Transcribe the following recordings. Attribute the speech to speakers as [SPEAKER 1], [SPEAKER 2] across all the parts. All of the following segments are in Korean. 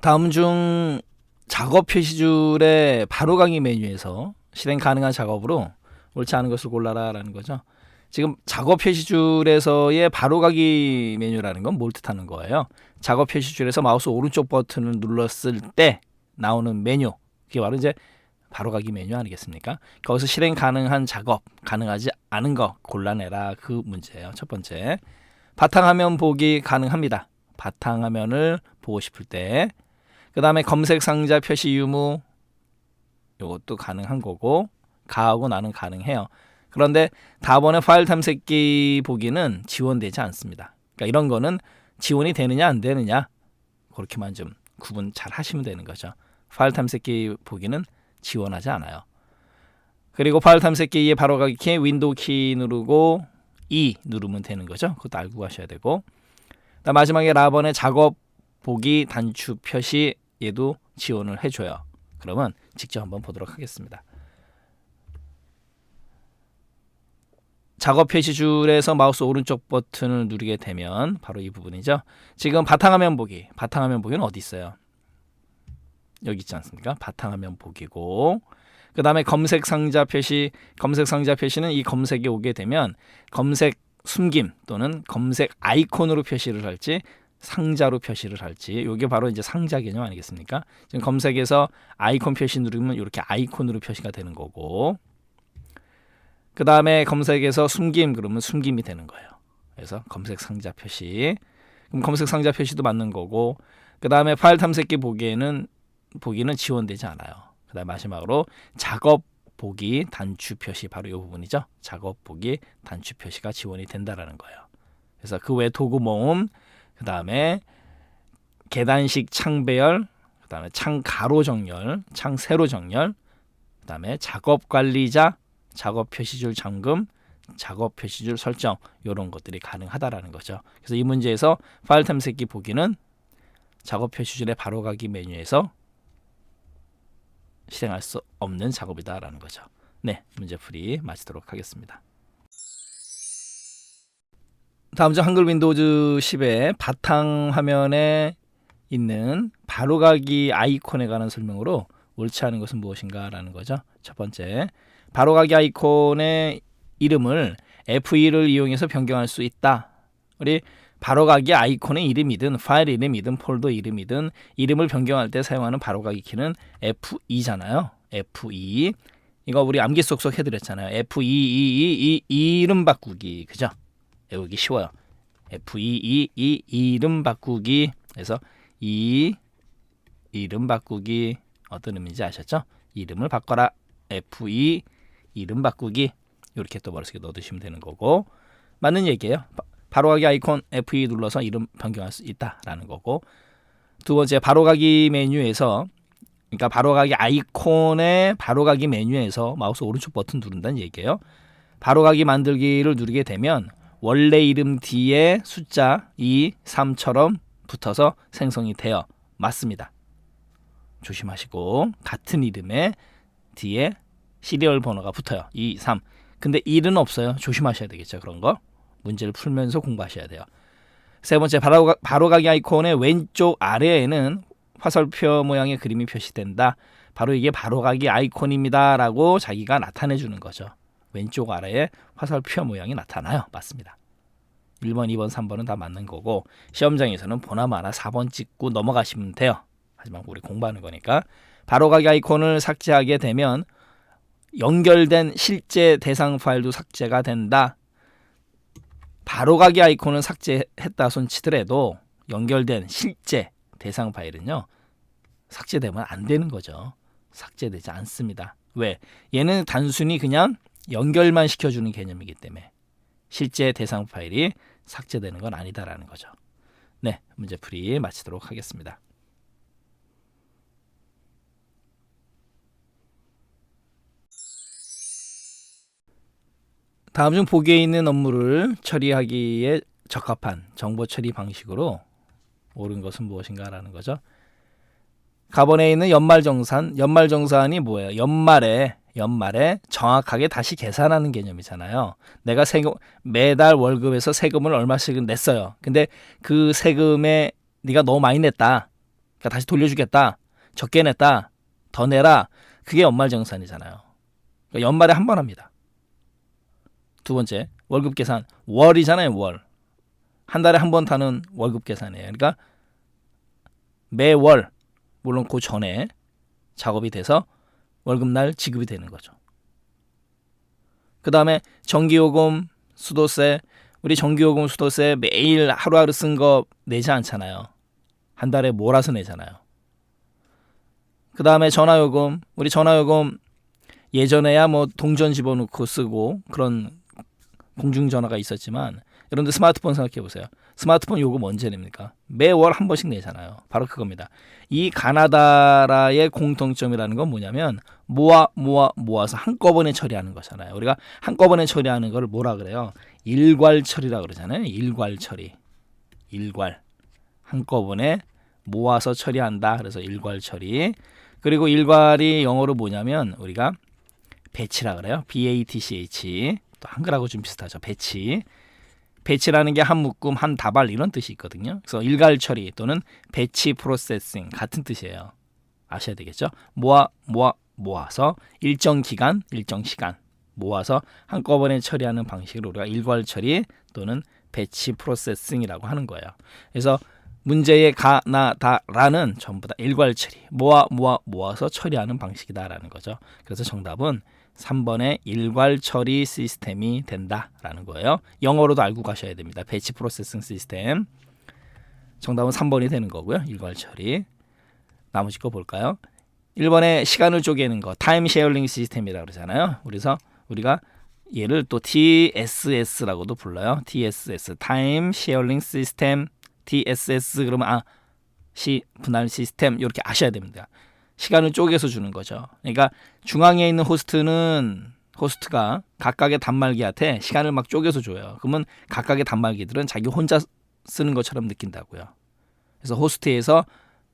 [SPEAKER 1] 다음 중 작업 표시줄의 바로가기 메뉴에서 실행 가능한 작업으로 옳지 않은 것을 골라라 라는 거죠. 지금 작업 표시줄에서의 바로가기 메뉴라는 건 뭘 뜻하는 거예요? 작업 표시줄에서 마우스 오른쪽 버튼을 눌렀을 때 나오는 메뉴, 그게 바로 이제 바로가기 메뉴 아니겠습니까? 거기서 실행 가능한 작업, 가능하지 않은 거 골라내라, 그 문제예요. 첫 번째, 바탕화면 보기 가능합니다. 바탕화면을 보고 싶을 때. 그 다음에 검색 상자 표시 유무, 이것도 가능한 거고, 가하고 나는 가능해요. 그런데 다번에 파일 탐색기 보기는 지원되지 않습니다. 그러니까 이런 거는 지원이 되느냐 안 되느냐, 그렇게만 좀 구분 잘 하시면 되는 거죠. 파일 탐색기 보기는 지원하지 않아요. 그리고 파일 탐색기의 바로가기 키 윈도우 키 누르고 E 누르면 되는 거죠. 그것도 알고 가셔야 되고, 마지막에 라번의 작업 보기 단추 표시, 얘도 지원을 해줘요. 그러면 직접 한번 보도록 하겠습니다. 작업 표시줄에서 마우스 오른쪽 버튼을 누르게 되면 바로 이 부분이죠. 지금 바탕화면 보기, 바탕화면 보기는 어디 있어요? 여기 있지 않습니까? 바탕화면 보기고, 그 다음에 검색 상자 표시, 검색 상자 표시는 이 검색에 오게 되면 검색 숨김 또는 검색 아이콘으로 표시를 할지 상자로 표시를 할지, 이게 바로 이제 상자 개념 아니겠습니까? 지금 검색에서 아이콘 표시 누르면 이렇게 아이콘으로 표시가 되는 거고, 그 다음에 검색에서 숨김 그러면 숨김이 되는 거예요. 그래서 검색 상자 표시, 그럼 검색 상자 표시도 맞는 거고, 그 다음에 파일 탐색기 보기는 지원되지 않아요. 그 다음에 마지막으로 작업 보기 단추 표시, 바로 이 부분이죠. 작업 보기 단추 표시가 지원이 된다라는 거예요. 그래서 그 외 도구 모음, 그 다음에 계단식 창 배열, 그 다음에 창 가로 정렬, 창 세로 정렬, 그 다음에 작업 관리자, 작업 표시줄 잠금, 작업 표시줄 설정, 이런 것들이 가능하다라는 거죠. 그래서 이 문제에서 파일 탐색기 보기는 작업 표시줄의 바로가기 메뉴에서 실행할 수 없는 작업이다라는 거죠. 네, 문제풀이 마치도록 하겠습니다. 다음 중 한글 윈도우즈 10의 바탕화면에 있는 바로가기 아이콘에 관한 설명으로 옳지 않은 것은 무엇인가 라는 거죠. 첫 번째, 바로가기 아이콘의 이름을 F2를 이용해서 변경할 수 있다. 우리 바로가기 아이콘의 이름이든 파일 이름이든 폴더 이름이든 이름을 변경할 때 사용하는 바로가기 키는 F2잖아요. F2. 이거 우리 암기 쏙쏙 해드렸잖아요. F2 이름 바꾸기, 그죠? 외우기 쉬워요. F2 이름 바꾸기. 그래서 이름 바꾸기 어떤 의미인지 아셨죠? 이름을 바꿔라. F2 이름 바꾸기, 이렇게 또 머릿속에 넣어두시면 되는 거고, 맞는 얘기예요. 바로가기 아이콘 F2 눌러서 이름 변경할 수 있다라는 거고, 두 번째, 바로가기 메뉴에서, 그러니까 바로가기 아이콘의 바로가기 메뉴에서 마우스 오른쪽 버튼 누른다는 얘기예요. 바로가기 만들기를 누르게 되면 원래 이름 뒤에 숫자 2, 3처럼 붙어서 생성이 되어 맞습니다. 조심하시고, 같은 이름에 뒤에 시리얼 번호가 붙어요. 2, 3. 근데 1은 없어요. 조심하셔야 되겠죠. 그런 거 문제를 풀면서 공부하셔야 돼요. 세 번째, 바로가기 아이콘의 왼쪽 아래에는 화살표 모양의 그림이 표시된다. 바로 이게 바로가기 아이콘입니다 라고 자기가 나타내 주는 거죠. 왼쪽 아래에 화살표 모양이 나타나요. 맞습니다. 1번, 2번, 3번은 다 맞는 거고, 시험장에서는 보나마나 4번 찍고 넘어가시면 돼요. 하지만 우리 공부하는 거니까. 바로가기 아이콘을 삭제하게 되면 연결된 실제 대상 파일도 삭제가 된다. 바로가기 아이콘을 삭제했다 손 치더라도 연결된 실제 대상 파일은요, 삭제되면 안 되는 거죠. 삭제되지 않습니다. 왜? 얘는 단순히 그냥 연결만 시켜주는 개념이기 때문에 실제 대상 파일이 삭제되는 건 아니다라는 거죠. 네, 문제풀이 마치도록 하겠습니다. 다음 중 보기에 있는 업무를 처리하기에 적합한 정보 처리 방식으로 옳은 것은 무엇인가라는 거죠. 가번에 있는 연말정산이 뭐예요? 연말에 정확하게 다시 계산하는 개념이잖아요. 내가 매달 월급에서 세금을 얼마씩은 냈어요. 근데 그 세금에 네가 너무 많이 냈다. 그러니까 다시 돌려주겠다. 적게 냈다. 더 내라. 그게 연말정산이잖아요. 그러니까 연말에 한 번 합니다. 두 번째, 월급 계산. 월이잖아요, 월. 한 달에 한 번 타는 월급 계산이에요. 그러니까 매월, 물론 그 전에 작업이 돼서 월급날 지급이 되는 거죠. 그 다음에 전기요금, 수도세. 우리 전기요금, 수도세 매일 하루하루 쓴 거 내지 않잖아요. 한 달에 몰아서 내잖아요. 그 다음에 전화요금. 우리 전화요금 예전에야 뭐 동전 집어넣고 쓰고 그런 공중전화가 있었지만 여러분들 스마트폰 생각해 보세요. 스마트폰 요금 언제 냅니까? 매월 한 번씩 내잖아요. 바로 그겁니다. 이 가나다라의 공통점이라는 건 뭐냐면 모아서 한꺼번에 처리하는 거잖아요. 우리가 한꺼번에 처리하는 걸 뭐라 그래요? 일괄 처리라 그러잖아요. 일괄 처리. 일괄. 한꺼번에 모아서 처리한다. 그래서 일괄 처리. 그리고 일괄이 영어로 뭐냐면 우리가 배치라 그래요. BATCH. 또 한글하고 좀 비슷하죠. 배치. 배치라는 게 한 묶음, 한 다발 이런 뜻이 있거든요. 그래서 일괄 처리 또는 배치 프로세싱 같은 뜻이에요. 아셔야 되겠죠? 모아서 일정 기간, 일정 시간 모아서 한꺼번에 처리하는 방식을 우리가 일괄 처리 또는 배치 프로세싱이라고 하는 거예요. 그래서 문제의 가나다라는 전부 다 일괄 처리, 모아서 처리하는 방식이다라는 거죠. 그래서 정답은 3번의 일괄 처리 시스템이 된다라는 거예요. 영어로도 알고 가셔야 됩니다. 배치 프로세싱 시스템. 정답은 3번이 되는 거고요. 일괄 처리. 나머지 거 볼까요? 1번에 시간을 쪼개는 거, 타임 쉐어링 시스템이라고 그러잖아요. 그래서 우리가 얘를 또 TSS라고도 불러요. TSS, 타임 쉐어링 시스템. TSS 그러면 분할 시스템 이렇게 아셔야 됩니다. 시간을 쪼개서 주는 거죠. 그러니까 중앙에 있는 호스트가 각각의 단말기한테 시간을 막 쪼개서 줘요. 그러면 각각의 단말기들은 자기 혼자 쓰는 것처럼 느낀다고요. 그래서 호스트에서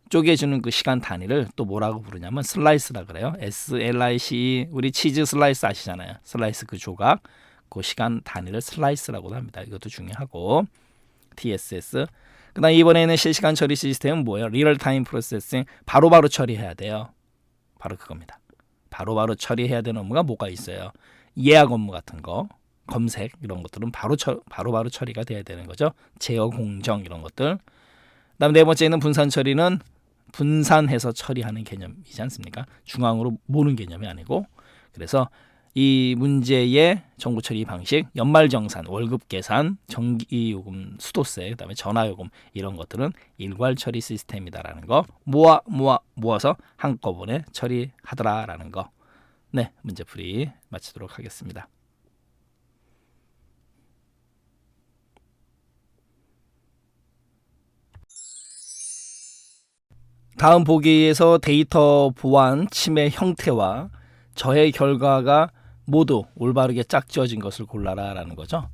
[SPEAKER 1] 쪼개주는 그 시간 단위를 또 뭐라고 부르냐면 슬라이스라 그래요. SLICE. 우리 치즈 슬라이스 아시잖아요. 슬라이스 그 조각. 그 시간 단위를 슬라이스라고도 합니다. 이것도 중요하고. TSS. 그다음 이번에는 실시간 처리 시스템은 뭐예요? 리얼 타임 프로세싱. 바로바로 처리해야 돼요. 바로 그겁니다. 바로바로 처리해야 되는 업무가 뭐가 있어요? 예약 업무 같은 거, 검색 이런 것들은 바로바로 처리가 돼야 되는 거죠. 제어 공정 이런 것들. 그다음 네 번째는 분산 처리는 분산해서 처리하는 개념이지 않습니까? 중앙으로 모는 개념이 아니고. 그래서 이 문제의 정보 처리 방식, 연말정산, 월급 계산, 전기요금, 수도세, 그다음에 전화요금 이런 것들은 일괄 처리 시스템이다라는 거. 모아서 한꺼번에 처리하더라라는 거. 네, 문제풀이 마치도록 하겠습니다. 다음 보기에서 데이터 보안 침해 형태와 저의 결과가 모두 올바르게 짝지어진 것을 골라라라는 거죠.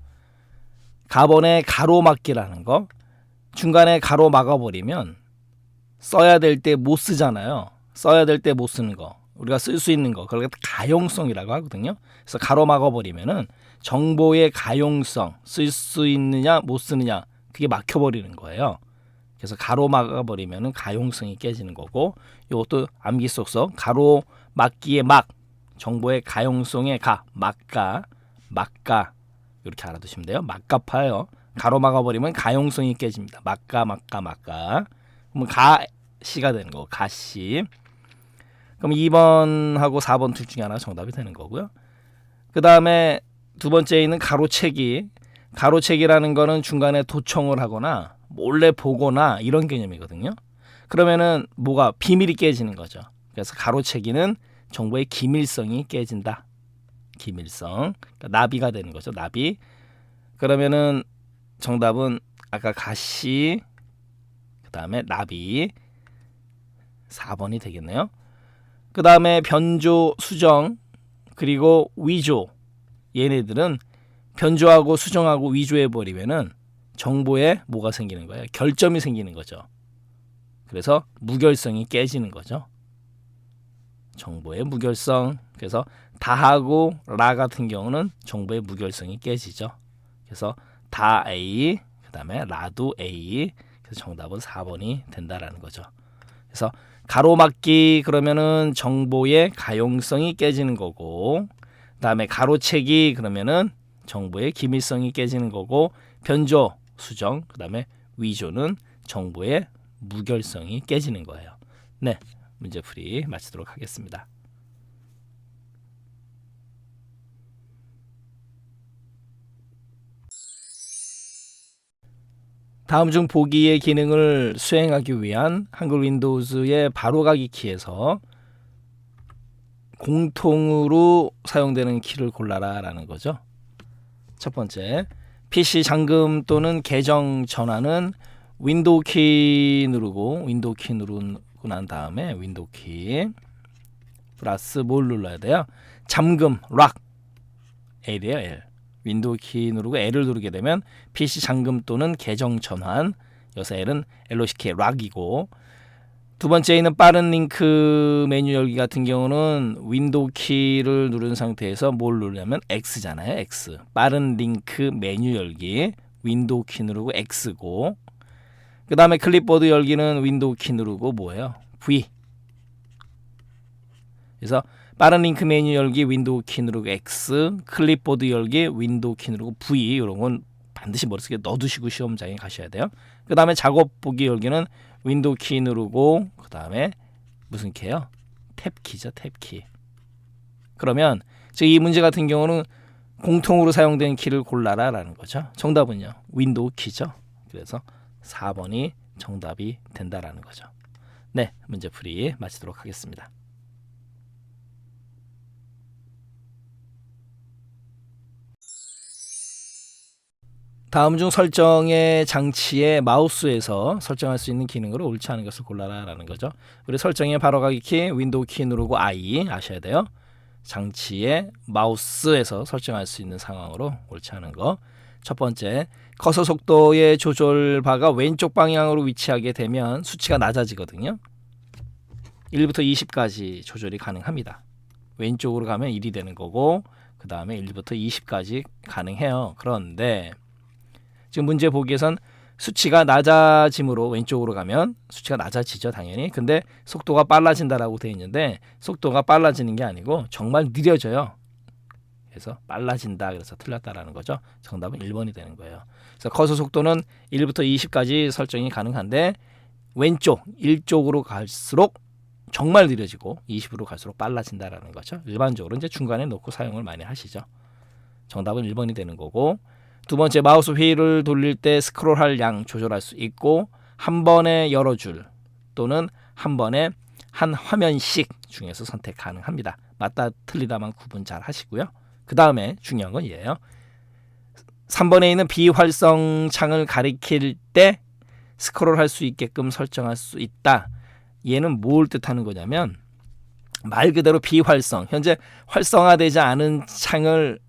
[SPEAKER 1] 가번의 가로막기라는 거. 중간에 가로 막아버리면 써야 될 때 못 쓰잖아요. 써야 될 때 못 쓰는 거. 우리가 쓸 수 있는 거. 그걸 가용성이라고 하거든요. 그래서 가로 막아버리면은 정보의 가용성, 쓸 수 있느냐 못 쓰느냐 그게 막혀버리는 거예요. 그래서 가로 막아버리면은 가용성이 깨지는 거고, 이것도 암기 쏙쏙. 가로 막기의 막, 정보의 가용성의 막가 이렇게 알아두시면 돼요. 막가파예요. 가로 막아버리면 가용성이 깨집니다. 막가. 그러면 가시가 되는 거고, 가시. 그럼 2번하고 4번 둘 중에 하나 정답이 되는 거고요. 그 다음에 두 번째에 있는 가로채기. 가로채기라는 거는 중간에 도청을 하거나 몰래 보거나 이런 개념이거든요. 그러면은 뭐가 비밀이 깨지는 거죠. 그래서 가로채기는 정보의 기밀성이 깨진다. 기밀성. 그러니까 나비가 되는 거죠. 나비. 그러면은 정답은 아까 가시, 그 다음에 나비 4번이 되겠네요. 그 다음에 변조, 수정, 그리고 위조. 얘네들은 변조하고 수정하고 위조해버리면은 정보에 뭐가 생기는 거예요? 결점이 생기는 거죠. 그래서 무결성이 깨지는 거죠. 정보의 무결성. 그래서 다하고 라 같은 경우는 정보의 무결성이 깨지죠. 그래서 다 A, 그 다음에 라도 A. 그래서 정답은 4번이 된다라는 거죠. 그래서 가로막기 그러면은 정보의 가용성이 깨지는 거고, 그다음에 가로채기 그러면은 정보의 기밀성이 깨지는 거고, 변조, 수정, 그다음에 위조는 정보의 무결성이 깨지는 거예요. 네, 문제풀이 마치도록 하겠습니다. 다음 중 보기의 기능을 수행하기 위한 한글 윈도우즈의 바로가기 키에서 공통으로 사용되는 키를 골라라 라는 거죠. 첫 번째, PC 잠금 또는 계정 전환은 윈도우 키 누르고, 윈도우 키 누르고 난 다음에 윈도우 키 플러스 뭘 눌러야 돼요? 잠금, 락, L이에요, L. 윈도우 키 누르고 L을 누르게 되면 PC 잠금 또는 계정 전환, 여기서 L은 LOCK 락이고, 두 번째 있는 빠른 링크 메뉴 열기 같은 경우는 윈도우 키를 누른 상태에서 뭘 누르냐면 X잖아요. X. 빠른 링크 메뉴 열기 윈도우 키 누르고 X고, 그 다음에 클립보드 열기는 윈도우 키 누르고 뭐예요? V. 그래서 빠른 링크 메뉴 열기 윈도우 키 누르고 X, 클립보드 열기 윈도우 키 누르고 V, 이런 건 반드시 머릿속에 넣어두시고 시험장에 가셔야 돼요. 그 다음에 작업 보기 열기는 윈도우 키 누르고, 그 다음에 무슨 키예요? 탭 키죠, 탭 키. 그러면 지금 이 문제 같은 경우는 공통으로 사용되는 키를 골라라 라는 거죠. 정답은요, 윈도우 키죠. 그래서 4번이 정답이 된다라는 거죠. 네, 문제풀이 마치도록 하겠습니다. 다음 중 설정의 장치의 마우스에서 설정할 수 있는 기능으로 옳지 않은 것을 골라라 라는 거죠. 우리 설정의 바로가기 키 윈도우 키 누르고 I 아셔야 돼요. 장치의 마우스에서 설정할 수 있는 상황으로 옳지 않은 거. 첫 번째, 커서 속도의 조절 바가 왼쪽 방향으로 위치하게 되면 수치가 낮아지거든요. 1부터 20까지 조절이 가능합니다. 왼쪽으로 가면 1이 되는 거고, 그 다음에 1부터 20까지 가능해요. 그런데 지금 문제 보기에선 수치가 낮아짐으로 왼쪽으로 가면 수치가 낮아지죠, 당연히. 근데 속도가 빨라진다라고 되어 있는데 속도가 빨라지는 게 아니고 정말 느려져요. 그래서 빨라진다, 그래서 틀렸다라는 거죠. 정답은 1번이 되는 거예요. 그래서 커서 속도는 1부터 20까지 설정이 가능한데 왼쪽 1쪽으로 갈수록 정말 느려지고 20으로 갈수록 빨라진다라는 거죠. 일반적으로 이제 중간에 놓고 사용을 많이 하시죠. 정답은 1번이 되는 거고, 두 번째, 마우스 휠을 돌릴 때 스크롤할 양 조절할 수 있고, 한 번에 여러 줄 또는 한 번에 한 화면씩 중에서 선택 가능합니다. 맞다 틀리다만 구분 잘 하시고요. 그 다음에 중요한 건 이에요. 3번에 있는 비활성 창을 가리킬 때 스크롤할 수 있게끔 설정할 수 있다. 얘는 뭘 뜻하는 거냐면 말 그대로 비활성, 현재 활성화되지 않은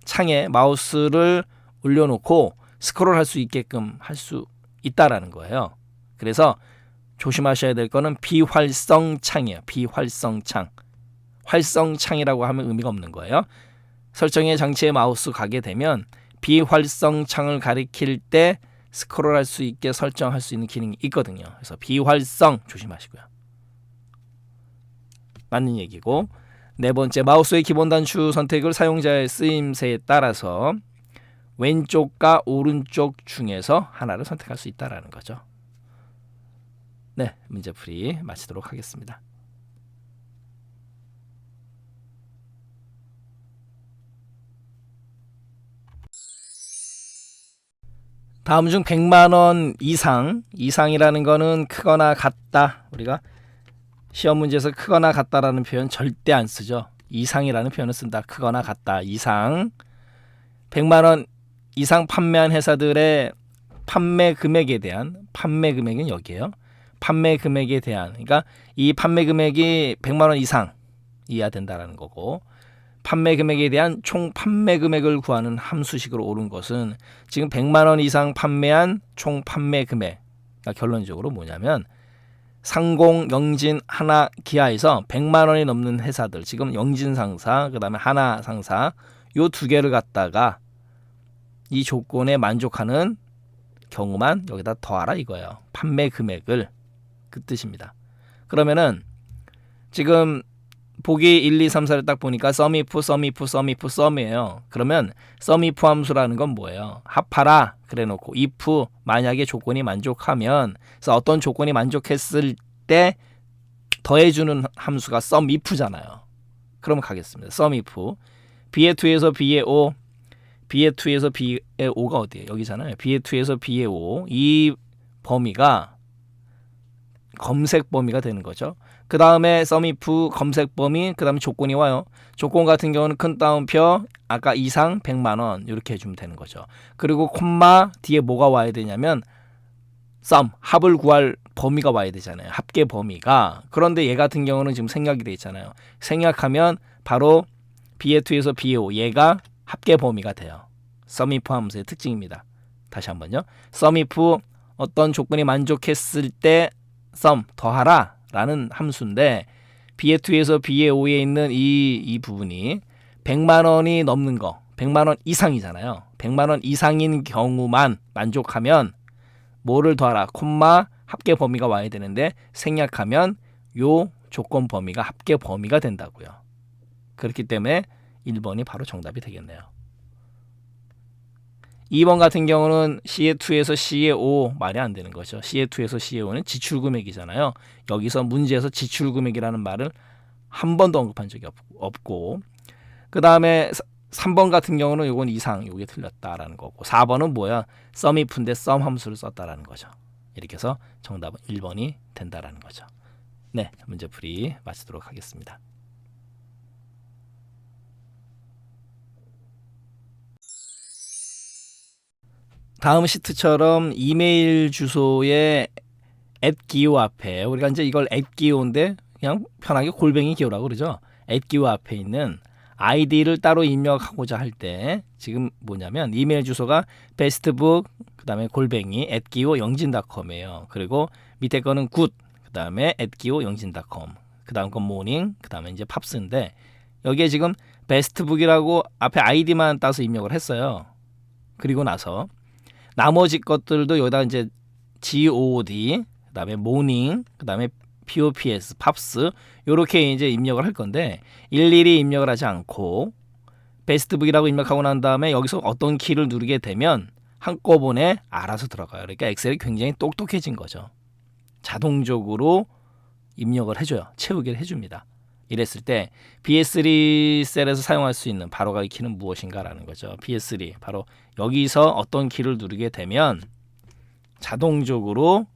[SPEAKER 1] 창에 마우스를 올려놓고 스크롤할 수 있게끔 할 수 있다라는 거예요. 그래서 조심하셔야 될 거는 비활성 창이에요. 비활성 창. 활성 창이라고 하면 의미가 없는 거예요. 설정의 장치에 마우스 가게 되면 비활성 창을 가리킬 때 스크롤할 수 있게 설정할 수 있는 기능이 있거든요. 그래서 비활성 조심하시고요. 맞는 얘기고, 네 번째, 마우스의 기본 단추 선택을 사용자의 쓰임새에 따라서 왼쪽과 오른쪽 중에서 하나를 선택할 수 있다라는 거죠. 네, 문제풀이 마치도록 하겠습니다. 다음 중 100만 원 이상이라는 거는 크거나 같다. 우리가 시험 문제에서 크거나 같다라는 표현 절대 안 쓰죠. 이상이라는 표현을 쓴다. 크거나 같다. 이상. 100만 원 이상 판매한 회사들의 판매 금액에 대한, 판매 금액은 여기에요. 판매 금액에 대한, 그러니까 이 판매 금액이 100만 원 이상이어야 된다라는 거고, 판매 금액에 대한 총 판매 금액을 구하는 함수식으로 옳은 것은 지금 100만 원 이상 판매한 총 판매 금액. 그러니까 결론적으로 뭐냐면 상공, 영진, 하나, 기아에서 100만 원이 넘는 회사들, 지금 영진 상사, 그 다음에 하나 상사, 요 두 개를 갖다가 이 조건에 만족하는 경우만 여기다 더하라 이거예요. 판매 금액을, 그 뜻입니다. 그러면은 지금 보기 1, 2, 3, 4를 딱 보니까 썸이에요. 그러면 썸이프 함수라는 건 뭐예요? 합하라 그래놓고 if 만약에 조건이 만족하면, 그래서 어떤 조건이 만족했을 때 더해주는 함수가 썸if잖아요. 그럼 가겠습니다. 썸if b의 2에서 b의 5, b의 2에서 b의 5가 어디예요? 여기잖아요. b의 2에서 b의 5, 이 범위가 검색 범위가 되는 거죠. 그 다음에 썸이프 검색 범위, 그 다음에 조건이 와요. 조건 같은 경우는 큰 따옴표 아까 이상 100만 원 이렇게 해주면 되는 거죠. 그리고 콤마 뒤에 뭐가 와야 되냐면 썸 합을 구할 범위가 와야 되잖아요. 합계 범위가. 그런데 얘 같은 경우는 지금 생략이 돼 있잖아요. 생략하면 바로 b의 2에서 b의 5 얘가 합계 범위가 돼요. 썸이프 함수의 특징입니다. 다시 한번요. 썸이프 어떤 조건이 만족했을 때 썸 더하라 라는 함수인데 b의 2에서 b의 5에 있는 이 부분이 100만 원이 넘는 거, 100만 원 이상이잖아요. 100만 원 이상인 경우만 만족하면 뭐를 더하라, 콤마 합계 범위가 와야 되는데 생략하면 요 조건 범위가 합계 범위가 된다고요. 그렇기 때문에 1번이 바로 정답이 되겠네요. 2번 같은 경우는 C의 2에서 C의 5 말이 안 되는 거죠. C의 2에서 C의 5는 지출금액이잖아요. 여기서 문제에서 지출금액이라는 말을 한 번도 언급한 적이 없고, 그 다음에 3번 같은 경우는 이건 이상, 이게 틀렸다라는 거고, 4번은 뭐야? 썸이프인데 썸 함수를 썼다라는 거죠. 이렇게 해서 정답은 1번이 된다라는 거죠. 네, 문제풀이 마치도록 하겠습니다. 다음 시트처럼 이메일 주소에 @기호 앞에, 우리가 이제 이걸 @기호인데 그냥 편하게 골뱅이 기호라고 그러죠. @기호 앞에 있는 아이디를 따로 입력하고자 할 때 지금 뭐냐면 이메일 주소가 bestbook 그다음에 골뱅이 @기호 영진.com이에요. 그리고 밑에 거는 good 그다음에 @기호 영진.com, 그다음 건 morning, 그다음에 이제 팝스인데 여기에 지금 bestbook이라고 앞에 아이디만 따서 입력을 했어요. 그리고 나서 나머지 것들도 여기다 이제 god, 그다음에 morning, 그다음에 pops, 팝스 이렇게 이제 입력을 할 건데 일일이 입력을 하지 않고 bestbook이라고 입력하고 난 다음에 여기서 어떤 키를 누르게 되면 한꺼번에 알아서 들어가요. 그러니까 엑셀이 굉장히 똑똑해진 거죠. 자동적으로 입력을 해줘요. 채우기를 해줍니다. 이랬을 때 BS3 셀에서 사용할 수 있는 바로가기 키는 무엇인가라는 거죠. BS3 바로 여기서 어떤 키를 누르게 되면 자동적으로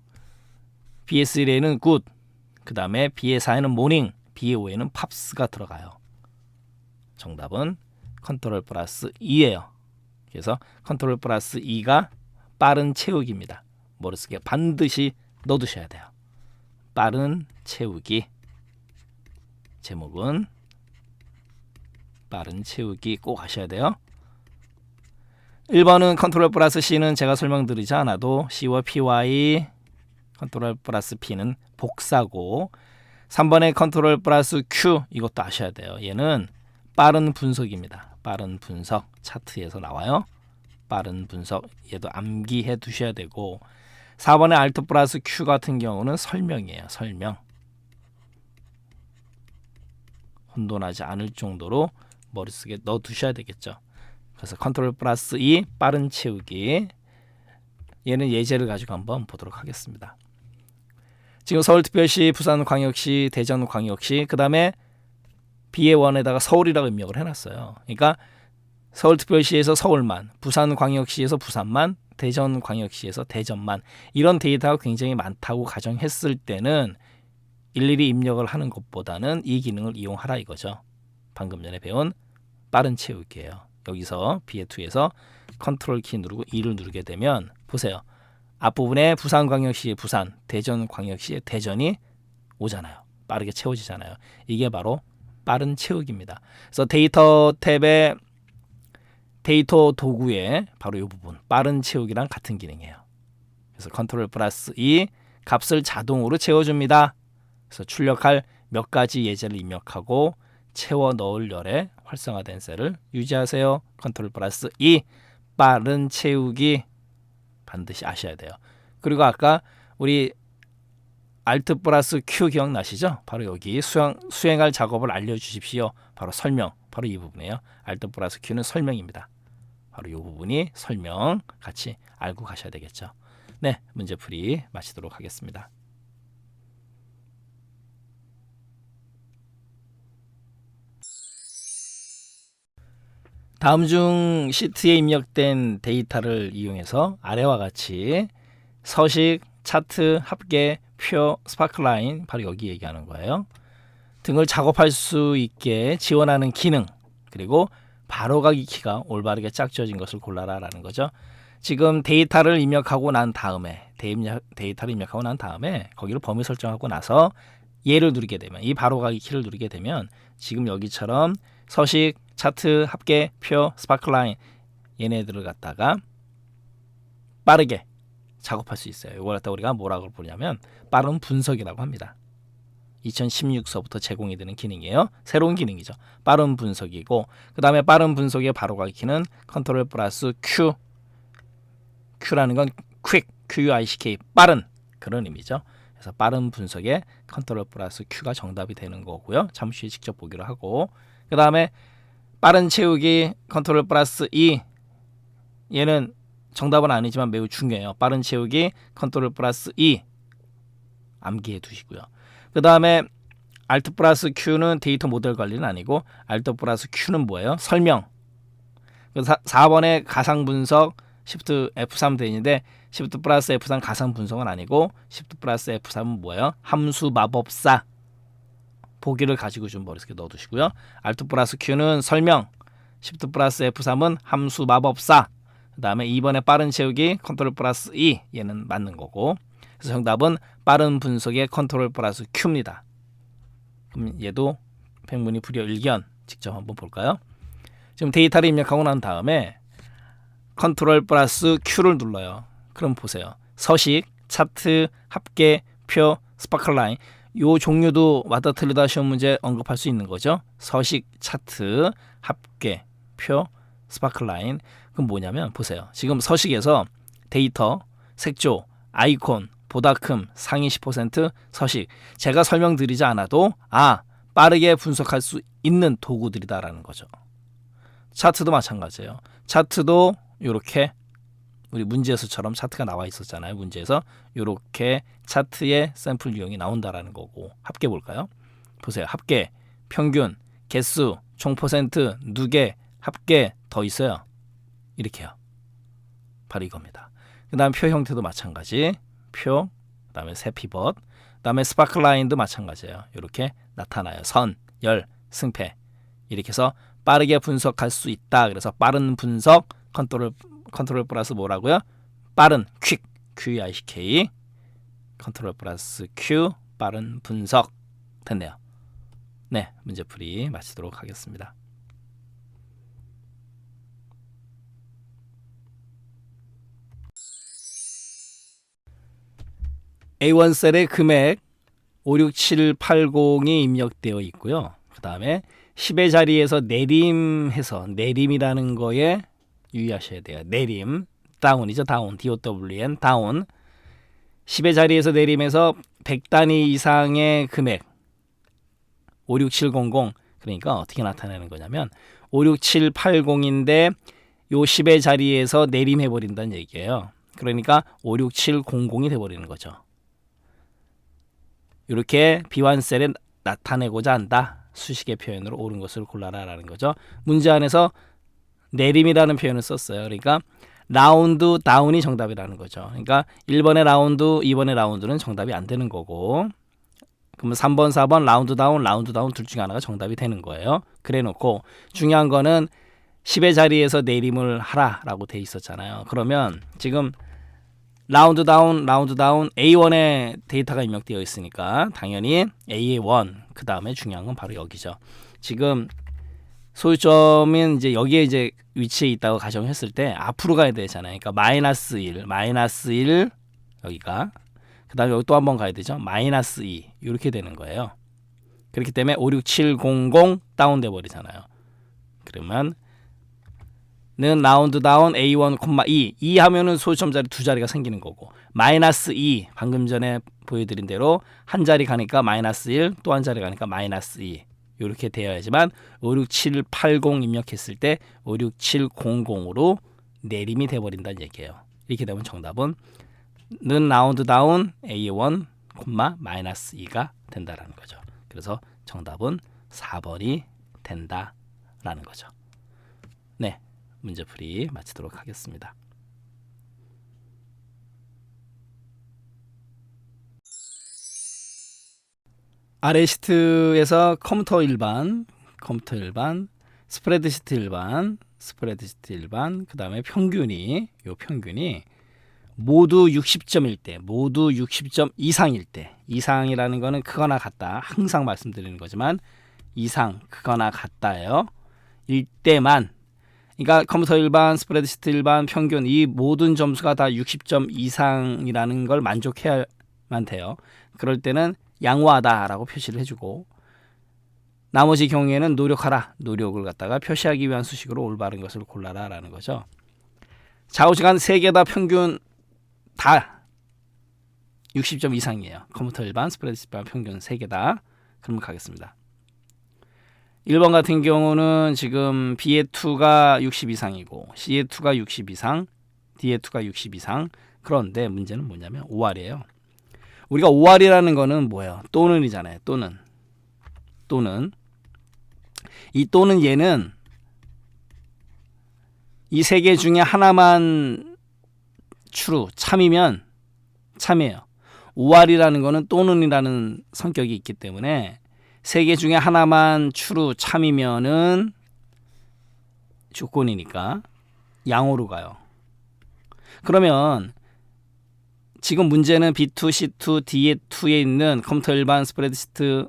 [SPEAKER 1] BS3에는 good, 그 다음에 BS4에는 morning, BS5에는 팝스가 들어가요. 정답은 컨트롤 플러스 2예요. 그래서 컨트롤 플러스 2가 빠른 채우기입니다. 머릿속에 반드시 넣어두셔야 돼요. 빠른 채우기. 제목은 빠른 채우기 꼭 하셔야 돼요. 1번은 컨트롤 플러스 C는 제가 설명드리지 않아도 C와 PY, 컨트롤 플러스 P는 복사고, 3번의 컨트롤 플러스 Q 이것도 아셔야 돼요. 얘는 빠른 분석입니다. 빠른 분석 차트에서 나와요. 빠른 분석 얘도 암기해 두셔야 되고, 4번의 Alt 플러스 Q 같은 경우는 설명이에요. 설명. 혼돈하지 않을 정도로 머릿속에 넣어 두셔야 되겠죠. 그래서 컨트롤 플러스 2 빠른 채우기. 얘는 예제를 가지고 한번 보도록 하겠습니다. 지금 서울특별시, 부산광역시, 대전광역시, 그 다음에 B의 1에다가 서울이라고 입력을 해놨어요. 그러니까 서울특별시에서 서울만, 부산광역시에서 부산만, 대전광역시에서 대전만, 이런 데이터가 굉장히 많다고 가정했을 때는 일일이 입력을 하는 것보다는 이 기능을 이용하라 이거죠. 방금 전에 배운 빠른 채우기예요. 여기서 B2에서 컨트롤 키 누르고 2를 누르게 되면 보세요. 앞부분에 부산광역시의 부산, 대전광역시의 대전이 오잖아요. 빠르게 채워지잖아요. 이게 바로 빠른 채우기입니다. 그래서 데이터 탭의 데이터 도구에 바로 이 부분 빠른 채우기랑 같은 기능이에요. 그래서 컨트롤 플러스 2 값을 자동으로 채워줍니다. 그래서 출력할 몇 가지 예제를 입력하고 채워 넣을 열에 활성화된 셀을 유지하세요. 컨트롤 플러스 2 빠른 채우기 반드시 아셔야 돼요. 그리고 아까 우리 Alt 플러스 Q 기억나시죠? 바로 여기 수행할 작업을 알려주십시오. 바로 설명, 바로 이 부분이에요. Alt 플러스 Q는 설명입니다. 바로 이 부분이 설명 같이 알고 가셔야 되겠죠. 네, 문제풀이 마치도록 하겠습니다. 다음 중 시트에 입력된 데이터를 이용해서 아래와 같이 서식, 차트, 합계, 표, 스파크라인, 바로 여기 얘기하는 거예요. 등을 작업할 수 있게 지원하는 기능, 그리고 바로가기 키가 올바르게 짝지어진 것을 골라라 라는 거죠. 지금 데이터를 입력하고 난 다음에 거기를 범위 설정하고 나서 얘를 누르게 되면, 이 바로가기 키를 누르게 되면 지금 여기처럼 서식, 차트, 합계, 표, 스파크라인 얘네들을 갖다가 빠르게 작업할 수 있어요. 이걸 갖다 우리가 뭐라고 부르냐면 빠른 분석이라고 합니다. 2016서부터 제공이 되는 기능이에요. 새로운 기능이죠. 빠른 분석이고, 그 다음에 빠른 분석의 바로가기 키는 컨트롤 플러스 Q. Q라는 건 quick, Q-U-I-C-K, 빠른 그런 의미죠. 그래서 빠른 분석에 컨트롤 플러스 Q가 정답이 되는 거고요. 잠시 후에 직접 보기로 하고, 그 다음에 빠른 채우기 컨트롤 플러스 E, 얘는 정답은 아니지만 매우 중요해요. 빠른 채우기 컨트롤 플러스 E 암기해 두시고요. 그 다음에 Alt 플러스 Q는 데이터 모델 관리는 아니고, Alt 플러스 Q는 뭐예요? 설명. 4번에 가상 분석 Shift F3 되는데 Shift 플러스 F3 가상 분석은 아니고, Shift 플러스 F3은 뭐예요? 함수 마법사. 보기를 가지고 좀 머릿속에 넣어두시고요. Alt 플러스 Q는 설명, Shift 플러스 F3은 함수 마법사. 그 다음에 2번에 빠른 채우기 컨트롤 플러스 E, 얘는 맞는 거고, 그래서 정답은 빠른 분석의 컨트롤 플러스 Q입니다. 그럼 얘도 백문이 불여일견 직접 한번 볼까요? 지금 데이터를 입력하고 난 다음에 컨트롤 플러스 Q를 눌러요. 그럼 보세요. 서식, 차트, 합계, 표, 스파클라인, 요 종류도 왔다 틀리다 시험 문제 언급할 수 있는 거죠. 서식, 차트, 합계, 표, 스파클라인. 그럼 뭐냐면 보세요. 지금 서식에서 데이터, 색조, 아이콘, 보다큼, 상위 10%, 서식. 제가 설명드리지 않아도 빠르게 분석할 수 있는 도구들이다라는 거죠. 차트도 마찬가지예요. 차트도 이렇게 우리 문제에서처럼 차트가 나와 있었잖아요. 문제에서 이렇게 차트의 샘플 유형이 나온다라는 거고, 합계 볼까요? 보세요. 합계, 평균, 개수, 총 퍼센트, 누계, 합계 더 있어요. 이렇게요. 바로 이겁니다. 그 다음 표 형태도 마찬가지. 표, 그 다음에 세 피벗, 그 다음에 스파클라인도 마찬가지예요. 이렇게 나타나요. 선, 열, 승패. 이렇게 해서 빠르게 분석할 수 있다. 그래서 빠른 분석 컨트롤 플러스 뭐라고요? 빠른 퀵, Q-I-C-K, 컨트롤 플러스 Q, 빠른 분석. 됐네요. 네, 문제풀이 마치도록 하겠습니다. A1 셀의 금액 56780이 입력되어 있고요. 그 다음에 10의 자리에서 내림이라는 거에 유의하셔야 돼요. 내림, 다운이죠. 다운, DOWN, 다운. 10의 자리에서 내림해서 100단위 이상의 금액 56700. 그러니까 어떻게 나타내는 거냐면 56780인데 요 10의 자리에서 내림해버린다는 얘기예요. 그러니까 56700이 돼버리는 거죠. 이렇게 비환셀에 나타내고자 한다. 수식의 표현으로 옳은 것을 골라라 라는 거죠. 문제 안에서 내림이라는 표현을 썼어요. 그러니까 라운드 다운이 정답이라는 거죠. 그러니까 1번의 라운드, 2번의 라운드는 정답이 안 되는 거고, 그러면 3번, 4번 라운드 다운 둘 중에 하나가 정답이 되는 거예요. 그래 놓고 중요한 거는 10의 자리에서 내림을 하라라고 돼 있었잖아요. 그러면 지금 라운드 다운 A1에 데이터가 입력되어 있으니까 당연히 A1, 그 다음에 중요한 건 바로 여기죠. 지금 소유점은 이제 여기에 이제 위치에 있다고 가정했을 때 앞으로 가야 되잖아요. 그러니까 마이너스 1 여기가, 그 다음에 여기 또 한 번 가야 되죠. 마이너스 2 이렇게 되는 거예요. 그렇기 때문에 56700 다운돼 버리잖아요. 그러면 는 라운드 다운 A1, 2 하면은 소수점 자리 두 자리가 생기는 거고 마이너스 2 방금 전에 보여드린 대로 한 자리 가니까 마이너스 1 또 한 자리 가니까 마이너스 2 이렇게 되어야지만 56780 입력했을 때 56700으로 내림이 돼버린다는 얘기예요. 이렇게 되면 정답은 는 라운드 다운 A1, 마이너스 2가 된다라는 거죠. 그래서 정답은 4번이 된다라는 거죠. 네, 문제풀이 마치도록 하겠습니다. 아래 시트에서 컴퓨터 일반, 스프레드시트 일반, 그 다음에 평균이 모두 60점일 때, 모두 60점 이상일 때, 이상이라는 거는 크거나 같다. 항상 말씀드리는 거지만 이상, 크거나 같다예요. 일 때만, 그러니까 컴퓨터 일반, 스프레드시트 일반, 평균 이 모든 점수가 다 60점 이상이라는 걸 만족해야만 돼요. 그럴 때는 양호하다라고 표시를 해주고 나머지 경우에는 노력하라, 노력을 갖다가 표시하기 위한 수식으로 올바른 것을 골라라라는 거죠. 좌우시간 3개 다 평균 다 60점 이상이에요. 컴퓨터 일반, 스프레드시트 일반 평균 3개 다. 그러면 가겠습니다. 1번 같은 경우는 지금 B의 2가 60 이상이고 C의 2가 60 이상, D의 2가 60 이상. 그런데 문제는 뭐냐면 5R이에요. 우리가 5R이라는 거는 뭐예요? 또는이잖아요. 또는 이 또는 얘는 이 세 개 중에 하나만 true, 참이면 참이에요. 5R이라는 거는 또는이라는 성격이 있기 때문에 세 개 중에 하나만 true, 참이면은 조건이니까 양호로 가요. 그러면 지금 문제는 B2, C2, D2에 있는 컴퓨터 일반, 스프레드시트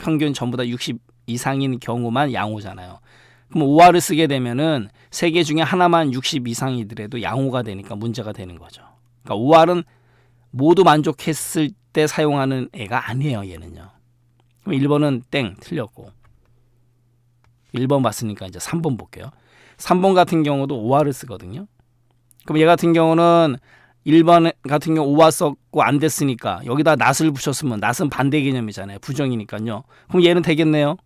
[SPEAKER 1] 평균 전부 다 60 이상인 경우만 양호잖아요. 그럼 5R을 쓰게 되면은 세 개 중에 하나만 60 이상이더라도 양호가 되니까 문제가 되는 거죠. 그러니까 5R은 모두 만족했을 때 사용하는 애가 아니에요, 얘는요. 그럼 1번은 땡, 틀렸고. 1번 봤으니까 이제 3번 볼게요. 3번 같은 경우도 5R을 쓰거든요. 그럼 얘 같은 경우는 1번 같은 경우 5와 썼고 안 됐으니까 여기다 낫을 붙였으면 낫은 반대 개념이잖아요. 부정이니까요. 그럼 얘는 되겠네요.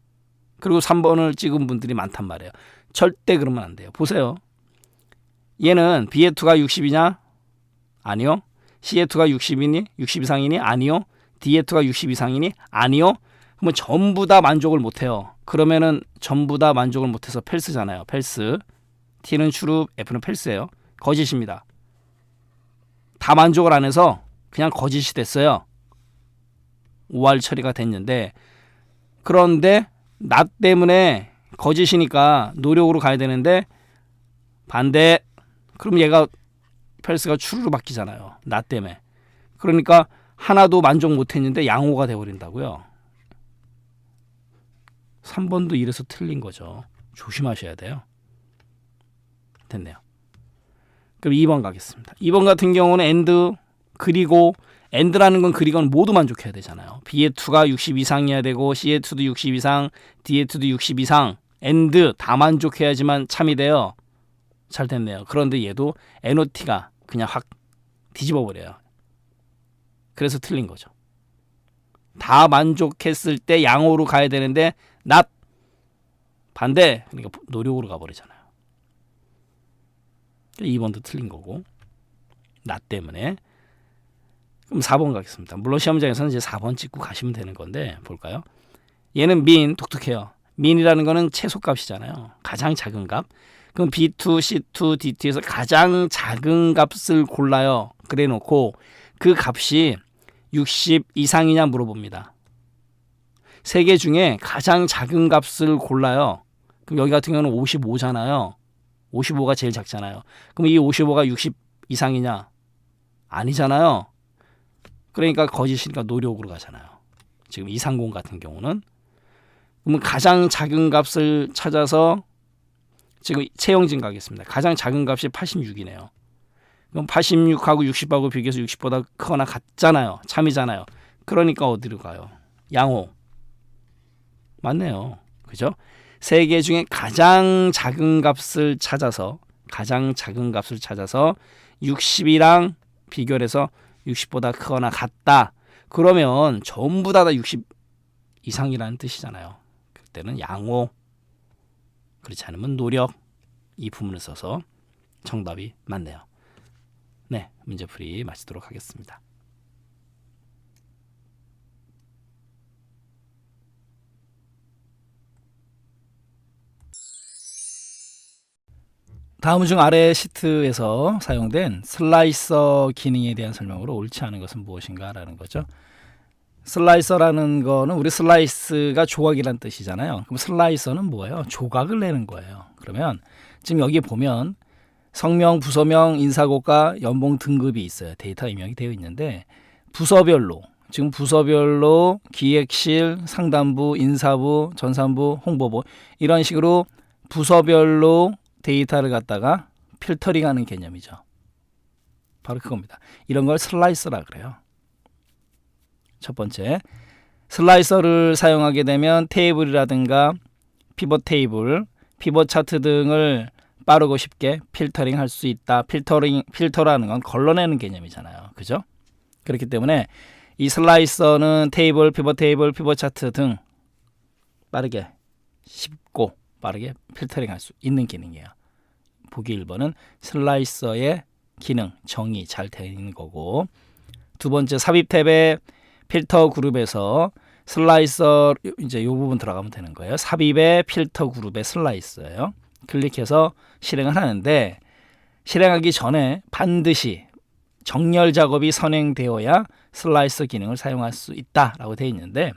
[SPEAKER 1] 그리고 3번을 찍은 분들이 많단 말이에요. 절대 그러면 안 돼요. 보세요. 얘는 B의 2가 60이냐? 아니요. C의 2가 60이니? 60 이상이니? 아니요. D의 2가 60 이상이니? 아니요. 그러면 전부 다 만족을 못해요. 그러면은 전부 다 만족을 못해서 펠스잖아요. 펠스. T는 true, F는 펠스예요. 거짓입니다. 다 만족을 안 해서 그냥 거짓이 됐어요. 5R 처리가 됐는데 그런데 나 때문에 거짓이니까 노력으로 가야 되는데 반대. 그럼 얘가 펠스가 true로 바뀌잖아요. 나 때문에. 그러니까 하나도 만족 못했는데 양호가 돼버린다고요. 3번도 이래서 틀린 거죠. 조심하셔야 돼요. 됐네요. 그럼 2번 가겠습니다. 2번 같은 경우는 and 그리고 and라는 건 그리고는 모두 만족해야 되잖아요. B의 2가 60 이상이어야 되고 C의 2도 60 이상, D의 2도 60 이상. and 다 만족해야지만 참이 돼요. 잘 됐네요. 그런데 얘도 NOT가 그냥 확 뒤집어 버려요. 그래서 틀린 거죠. 다 만족했을 때 양호로 가야 되는데 not 반대. 그러니까 노력으로 가버리잖아요. 2번도 틀린 거고 나 때문에. 그럼 4번 가겠습니다. 물론 시험장에서는 이제 4번 찍고 가시면 되는 건데 볼까요? 얘는 min, 독특해요. min이라는 거는 최소값이잖아요. 가장 작은 값. 그럼 B2, C2, D2에서 가장 작은 값을 골라요. 그래 놓고 그 값이 60 이상이냐 물어봅니다. 세 개 중에 가장 작은 값을 골라요. 그럼 여기 같은 경우는 55잖아요. 55가 제일 작잖아요. 그럼 이 55가 60 이상이냐? 아니잖아요. 그러니까 거짓이니까 노력으로 가잖아요. 지금 230 같은 경우는. 그러면 가장 작은 값을 찾아서 지금 채용진 가겠습니다. 가장 작은 값이 86이네요. 그럼 86하고 60하고 비교해서 60보다 크거나 같잖아요. 참이잖아요. 그러니까 어디로 가요? 양호. 맞네요. 그죠? 세 개 중에 가장 작은 값을 찾아서 가장 작은 값을 찾아서 60이랑 비교를 해서 60보다 크거나 같다. 그러면 전부 다 60 이상이라는 뜻이잖아요. 그때는 양호, 그렇지 않으면 노력, 이 부분을 써서 정답이 맞네요. 네, 문제풀이 마치도록 하겠습니다. 다음 중 아래 시트에서 사용된 슬라이서 기능에 대한 설명으로 옳지 않은 것은 무엇인가 라는 거죠. 슬라이서라는 거는 우리 슬라이스가 조각이란 뜻이잖아요. 그럼 슬라이서는 뭐예요? 조각을 내는 거예요. 그러면 지금 여기 보면 성명, 부서명, 인사고가, 연봉 등급이 있어요. 데이터 입력이 되어 있는데 부서별로, 지금 부서별로 기획실, 상담부, 인사부, 전산부, 홍보부 이런 식으로 부서별로 데이터를 갖다가 필터링하는 개념이죠. 바로 그겁니다. 이런 걸 슬라이서라 그래요. 첫 번째, 슬라이서를 사용하게 되면 테이블이라든가 피벗 테이블, 피벗 차트 등을 빠르고 쉽게 필터링 할 수 있다. 필터라는 건 걸러내는 개념이잖아요. 그죠? 그렇기 때문에 이 슬라이서는 테이블, 피벗 차트 등 빠르게, 쉽고 빠르게 필터링 할 수 있는 기능이에요. 보기 1번은 슬라이서의 기능, 정의 잘 되어 있는 거고, 두 번째 삽입 탭의 필터 그룹에서 슬라이서, 이제 이 부분 들어가면 되는 거예요. 삽입의 필터 그룹의 슬라이서예요. 클릭해서 실행을 하는데 실행하기 전에 반드시 정렬 작업이 선행되어야 슬라이서 기능을 사용할 수 있다라고 되어 있는데,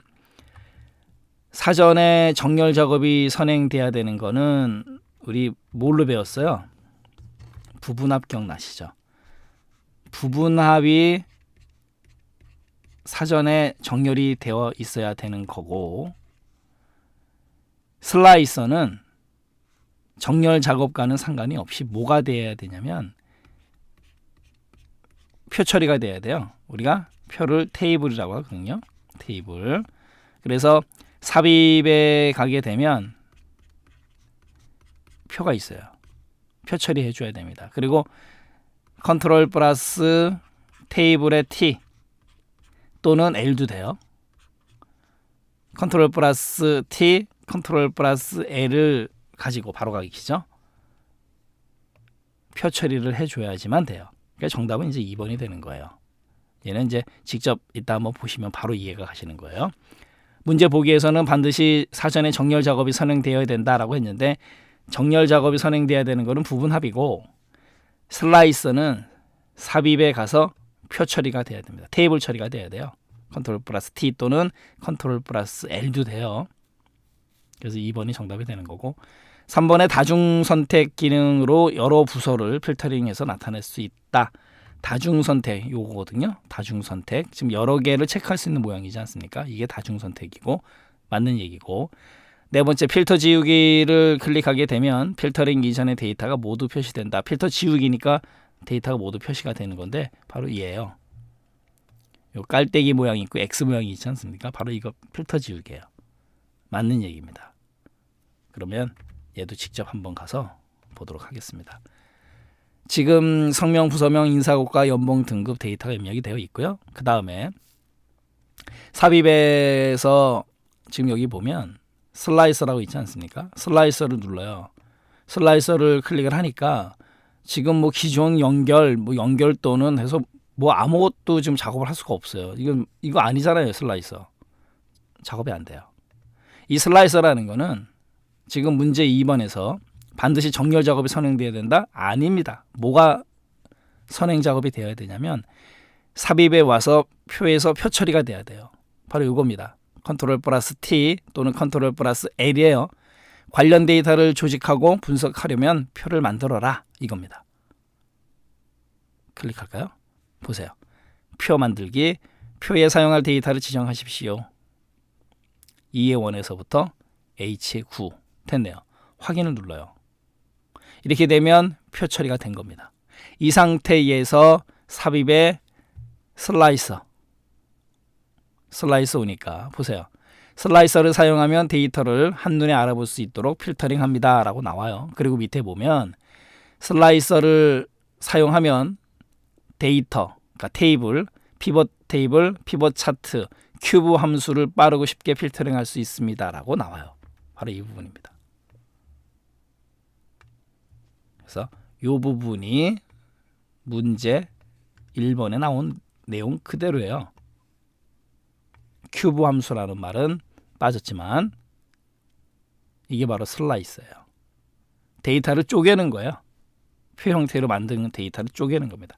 [SPEAKER 1] 사전에 정렬 작업이 선행돼야 되는 거는 우리 뭘로 배웠어요? 부분합 기억나시죠? 부분합이 사전에 정렬이 되어 있어야 되는 거고, 슬라이서는 정렬 작업과는 상관이 없이 뭐가 돼야 되냐면 표 처리가 돼야 돼요. 우리가 표를 테이블이라고 하거든요. 테이블. 그래서 삽입에 가게 되면 표가 있어요. 표 처리해 줘야 됩니다. 그리고 컨트롤 플러스 테이블의 T 또는 L도 돼요. 컨트롤 플러스 T, 컨트롤 플러스 L을 가지고 바로 가기죠. 표 처리를 해줘야지만 돼요. 그러니까 정답은 이제 2번이 되는 거예요. 얘는 이제 직접 이따 한번 보시면 바로 이해가 가시는 거예요. 문제 보기에서는 반드시 사전에 정렬 작업이 선행되어야 된다라고 했는데, 정렬 작업이 선행돼야 되는 것은 부분합이고, 슬라이서는 삽입에 가서 표 처리가 돼야 됩니다. 테이블 처리가 돼야 돼요. 컨트롤 플러스 T 또는 컨트롤 플러스 L도 돼요. 그래서 2번이 정답이 되는 거고, 3번의 다중 선택 기능으로 여러 부서를 필터링해서 나타낼 수 있다. 다중 선택 요거거든요. 다중 선택. 지금 여러 개를 체크할 수 있는 모양이지 않습니까? 이게 다중 선택이고 맞는 얘기고. 네 번째, 필터 지우기를 클릭하게 되면 필터링 이전의 데이터가 모두 표시된다. 필터 지우기니까 데이터가 모두 표시가 되는 건데 바로 이에요. 요 깔때기 모양이 있고 X 모양이 있지 않습니까? 바로 이거 필터 지우기예요. 맞는 얘기입니다. 그러면 얘도 직접 한번 가서 보도록 하겠습니다. 지금 성명, 부서명, 인사고가, 연봉 등급 데이터가 입력이 되어 있고요. 그 다음에 삽입에서 지금 여기 보면 슬라이서라고 있지 않습니까? 슬라이서를 눌러요. 슬라이서를 클릭을 하니까 지금 뭐 기존 연결, 뭐 연결 또는 해서 뭐 아무것도 지금 작업을 할 수가 없어요. 이거 아니잖아요. 슬라이서. 작업이 안 돼요. 이 슬라이서라는 거는 지금 문제 2번에서 반드시 정렬 작업이 선행돼야 된다? 아닙니다. 뭐가 선행 작업이 되어야 되냐면 삽입에 와서 표에서 표 처리가 돼야 돼요. 바로 이겁니다. 컨트롤 플러스 T 또는 컨트롤 플러스 L이에요. 관련 데이터를 조직하고 분석하려면 표를 만들어라. 이겁니다. 클릭할까요? 보세요. 표 만들기, 표에 사용할 데이터를 지정하십시오. 2의 1에서부터 H9 됐네요. 확인을 눌러요. 이렇게 되면 표 처리가 된 겁니다. 이 상태에서 삽입에 슬라이서 오니까 보세요. 슬라이서를 사용하면 데이터를 한눈에 알아볼 수 있도록 필터링 합니다 라고 나와요. 그리고 밑에 보면 슬라이서를 사용하면 데이터, 그러니까 테이블, 피벗 테이블, 피벗 차트, 큐브 함수를 빠르고 쉽게 필터링할 수 있습니다라고 나와요. 바로 이 부분입니다. 그래서 이 부분이 문제 1번에 나온 내용 그대로예요. 큐브 함수라는 말은 빠졌지만 이게 바로 슬라이서예요. 데이터를 쪼개는 거예요. 표 형태로 만든 데이터를 쪼개는 겁니다.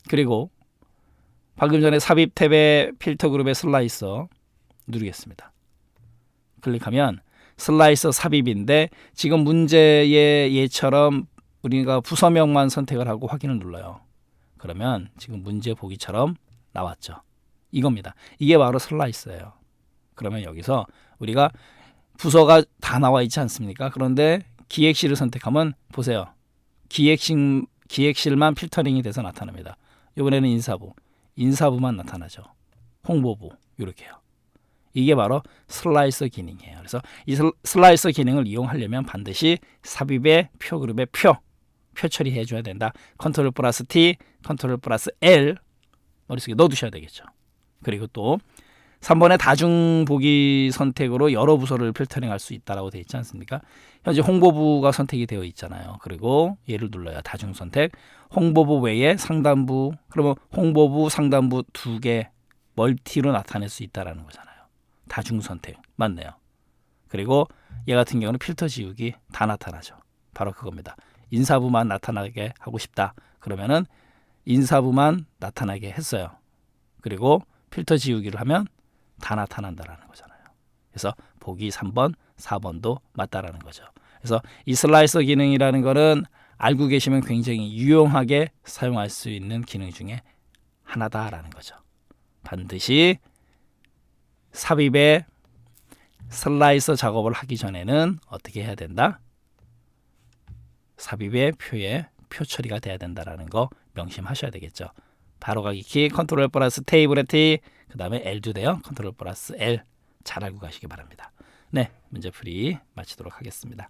[SPEAKER 1] 그리고 방금 전에 삽입 탭의 필터 그룹의 슬라이서 누르겠습니다. 클릭하면 슬라이서 삽입인데 지금 문제의 예처럼 우리가 부서명만 선택을 하고 확인을 눌러요. 그러면 지금 문제 보기처럼 나왔죠. 이겁니다. 이게 바로 슬라이서예요. 그러면 여기서 우리가 부서가 다 나와 있지 않습니까? 그런데 기획실을 선택하면 보세요. 기획실만 필터링이 돼서 나타납니다. 이번에는 인사부만 나타나죠. 홍보부 이렇게요. 이게 바로 슬라이서 기능이에요. 그래서 이 슬라이서 기능을 이용하려면 반드시 삽입의 표 그룹의 표 처리해 줘야 된다. 컨트롤 플러스 T, 컨트롤 플러스 L 머릿속에 넣어두셔야 되겠죠. 그리고 또 3번의 다중 보기 선택으로 여러 부서를 필터링할 수 있다라고 되어 있지 않습니까? 현재 홍보부가 선택이 되어 있잖아요. 그리고 얘를 눌러요. 다중 선택. 홍보부 외에 상단부, 그러면 홍보부, 상단부 두 개 멀티로 나타낼 수 있다라는 거잖아요. 다중 선택 맞네요. 그리고 얘 같은 경우는 필터 지우기 다 나타나죠. 바로 그겁니다. 인사부만 나타나게 하고 싶다. 그러면은 인사부만 나타나게 했어요. 그리고 필터 지우기를 하면 다 나타난다라는 거잖아요. 그래서 보기 3번, 4번도 맞다라는 거죠. 그래서 이 슬라이서 기능이라는 거는 알고 계시면 굉장히 유용하게 사용할 수 있는 기능 중에 하나다라는 거죠. 반드시 삽입의 슬라이서 작업을 하기 전에는 어떻게 해야 된다? 삽입의 표에 표 처리가 돼야 된다라는 거 명심하셔야 되겠죠. 바로가기 키 컨트롤 플러스 테이블의 T 그 다음에 L도 돼요. 컨트롤 플러스 L 잘 알고 가시기 바랍니다. 네, 문제풀이 마치도록 하겠습니다.